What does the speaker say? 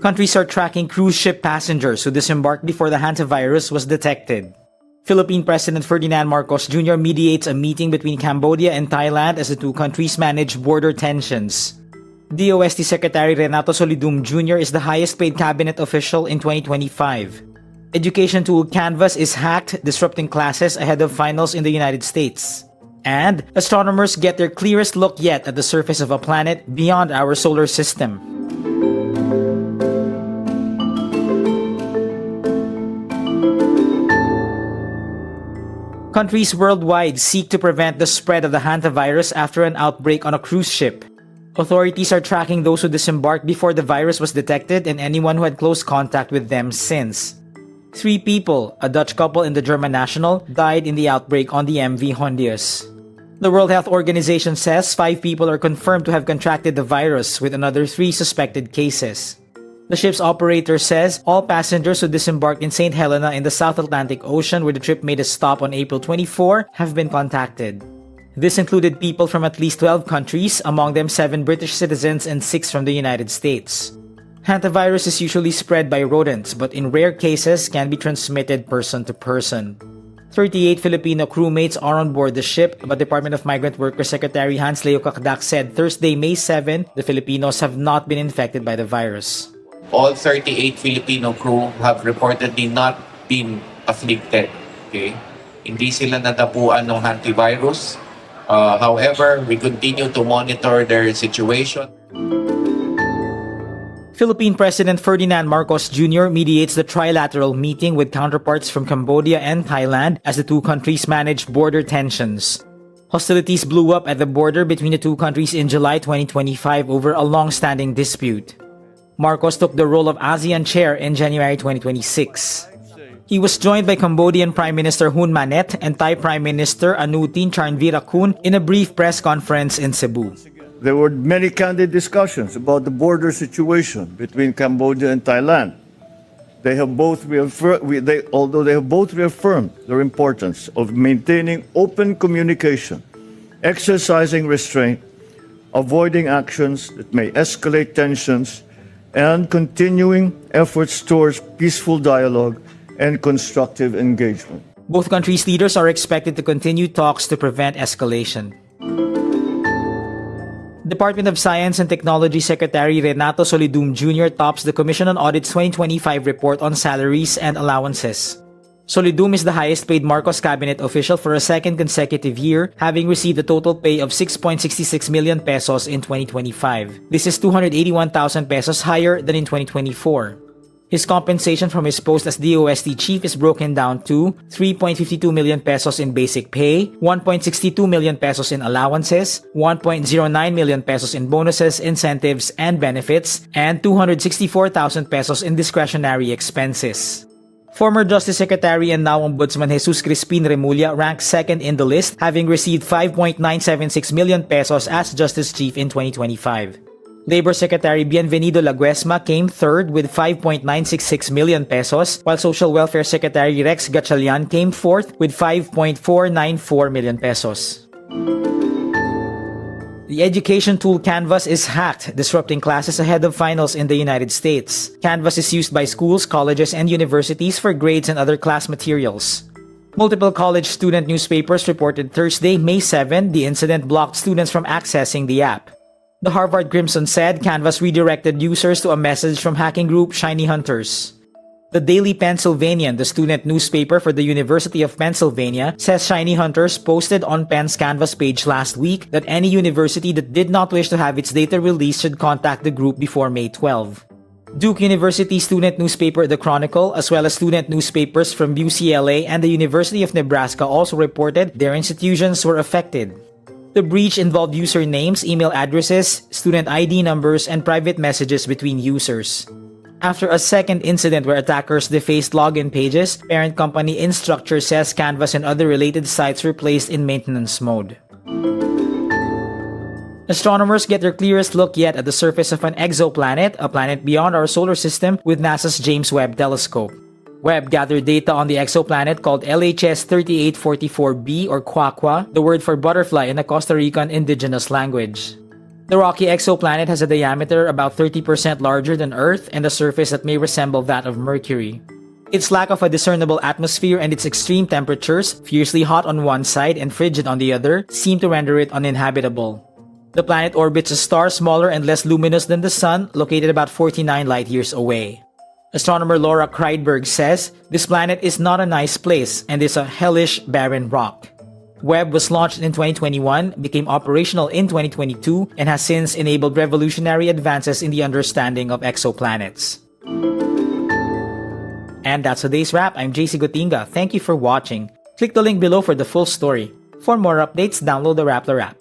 Countries are tracking cruise ship passengers who disembarked before the hantavirus was detected. Philippine President Ferdinand Marcos Jr. mediates a meeting between Cambodia and Thailand as the two countries manage border tensions. DOST Secretary Renato Solidum Jr. is the highest-paid cabinet official in 2025. Education tool Canvas is hacked, disrupting classes ahead of finals in the United States. And astronomers get their clearest look yet at the surface of a planet beyond our solar system. Countries worldwide seek to prevent the spread of the hantavirus after an outbreak on a cruise ship. Authorities are tracking those who disembarked before the virus was detected and anyone who had close contact with them since. 3 people, a Dutch couple and the German national, died in the outbreak on the MV Hondius. The World Health Organization says 5 people are confirmed to have contracted the virus, with another 3 suspected cases. The ship's operator says all passengers who disembarked in St. Helena in the South Atlantic Ocean, where the trip made a stop on April 24, have been contacted. This included people from at least 12 countries, among them 7 British citizens and 6 from the United States. Hantavirus is usually spread by rodents, but in rare cases can be transmitted person to person. 38 Filipino crewmates are on board the ship, but Department of Migrant Workers Secretary Hans Leo Kakdak said Thursday, May 7, the Filipinos have not been infected by the virus. All 38 Filipino crew have reportedly not been afflicted. Okay? Hindi sila nadapuan ng hantavirus. However, we continue to monitor their situation. Philippine President Ferdinand Marcos Jr. mediates the trilateral meeting with counterparts from Cambodia and Thailand as the two countries manage border tensions. Hostilities blew up at the border between the two countries in July 2025 over a long-standing dispute. Marcos took the role of ASEAN chair in January 2026. He was joined by Cambodian Prime Minister Hun Manet and Thai Prime Minister Anutin Charnvirakul in a brief press conference in Cebu. There were many candid discussions about the border situation between Cambodia and Thailand. Although they have both reaffirmed their importance of maintaining open communication, exercising restraint, avoiding actions that may escalate tensions, and continuing efforts towards peaceful dialogue and constructive engagement. Both countries' leaders are expected to continue talks to prevent escalation. Department of Science and Technology Secretary Renato Solidum Jr. tops the Commission on Audit's 2025 report on salaries and allowances. Solidum is the highest-paid Marcos cabinet official for a second consecutive year, having received a total pay of 6.66 million pesos in 2025. This is 281,000 pesos higher than in 2024. His compensation from his post as DOST chief is broken down to 3.52 million pesos in basic pay, 1.62 million pesos in allowances, 1.09 million pesos in bonuses, incentives, and benefits, and 264,000 pesos in discretionary expenses. Former Justice Secretary and now Ombudsman Jesus Crispin Remulla ranks second in the list, having received 5.976 million pesos as Justice Chief in 2025. Labor Secretary Bienvenido Laguesma came third with 5.966 million pesos, while Social Welfare Secretary Rex Gatchalian came fourth with 5.494 million pesos. The education tool Canvas is hacked, disrupting classes ahead of finals in the United States. Canvas is used by schools, colleges, and universities for grades and other class materials. Multiple college student newspapers reported Thursday, May 7, the incident blocked students from accessing the app. The Harvard Crimson said Canvas redirected users to a message from hacking group Shiny Hunters. The Daily Pennsylvanian, the student newspaper for the University of Pennsylvania, says Shiny Hunters posted on Penn's Canvas page last week that any university that did not wish to have its data released should contact the group before May 12. Duke University student newspaper The Chronicle, as well as student newspapers from UCLA and the University of Nebraska also reported their institutions were affected. The breach involved usernames, email addresses, student ID numbers, and private messages between users. After a second incident where attackers defaced login pages, parent company Instructure says Canvas and other related sites were placed in maintenance mode. Astronomers get their clearest look yet at the surface of an exoplanet, a planet beyond our solar system, with NASA's James Webb Telescope. Webb gathered data on the exoplanet called LHS 3844b or Quaqua, the word for butterfly in a Costa Rican indigenous language. The rocky exoplanet has a diameter about 30% larger than Earth and a surface that may resemble that of Mercury. Its lack of a discernible atmosphere and its extreme temperatures, fiercely hot on one side and frigid on the other, seem to render it uninhabitable. The planet orbits a star smaller and less luminous than the Sun, located about 49 light-years away. Astronomer Laura Kreidberg says, "This planet is not a nice place and is a hellish, barren rock." wRap was launched in 2021, became operational in 2022, and has since enabled revolutionary advances in the understanding of exoplanets. And that's today's wrap. I'm JC Gotinga. Thank you for watching. Click the link below for the full story. For more updates, download the Rappler app.